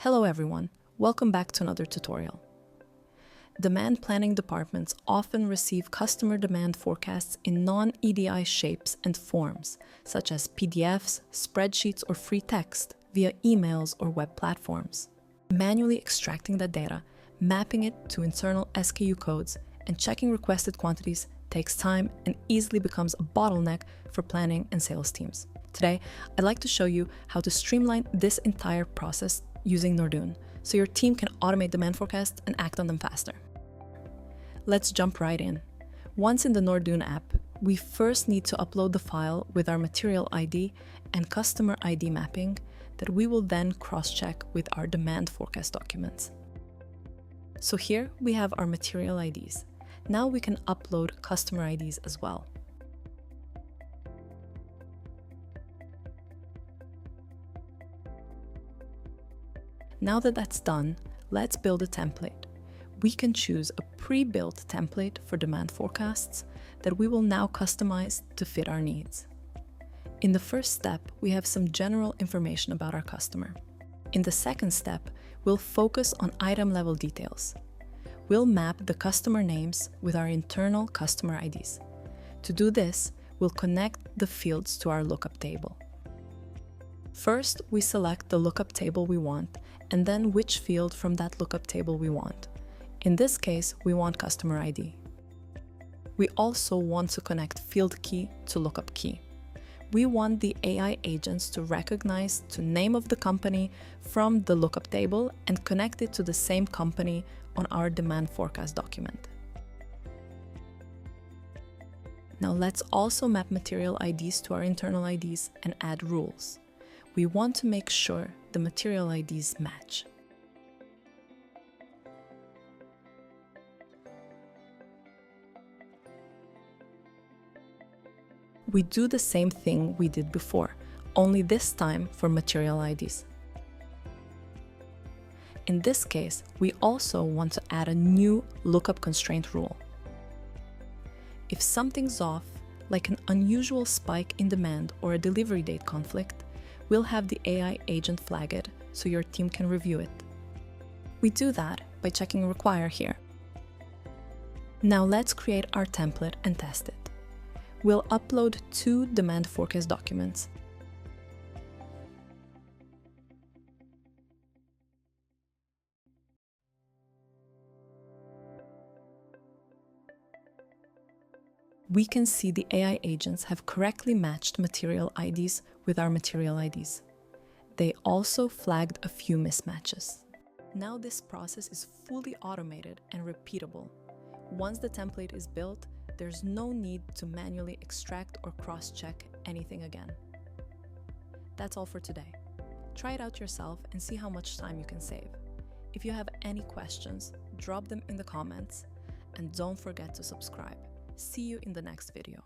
Hello everyone, welcome back to another tutorial. Demand planning departments often receive customer demand forecasts in non-EDI shapes and forms, such as PDFs, spreadsheets, or free text via emails or web platforms. Manually extracting that data, mapping it to internal SKU codes, and checking requested quantities takes time and easily becomes a bottleneck for planning and sales teams. Today, I'd like to show you how to streamline this entire process using Nordun, so your team can automate demand forecasts and act on them faster. Let's jump right in. Once in the Nordun app, we first need to upload the file with our material ID and customer ID mapping that we will then cross-check with our demand forecast documents. So here we have our material IDs. Now we can upload customer IDs as well. Now that that's done, let's build a template. We can choose a pre-built template for demand forecasts that we will now customize to fit our needs. In the first step, we have some general information about our customer. In the second step, we'll focus on item-level details. We'll map the customer names with our internal customer IDs. To do this, we'll connect the fields to our lookup table. First, we select the lookup table we want and then which field from that lookup table we want. In this case, we want customer ID. We also want to connect field key to lookup key. We want the AI agents to recognize the name of the company from the lookup table and connect it to the same company on our demand forecast document. Now let's also map material IDs to our internal IDs and add rules. We want to make sure the material IDs match. We do the same thing we did before, only this time for material IDs. In this case, we also want to add a new lookup constraint rule. If something's off, like an unusual spike in demand or a delivery date conflict, we'll have the AI agent flag it so your team can review it. We do that by checking require here. Now let's create our template and test it. We'll upload 2 demand forecast documents. We can see the AI agents have correctly matched material IDs with our material IDs. They also flagged a few mismatches. Now this process is fully automated and repeatable. Once the template is built, there's no need to manually extract or cross-check anything again. That's all for today. Try it out yourself and see how much time you can save. If you have any questions, drop them in the comments and don't forget to subscribe. See you in the next video.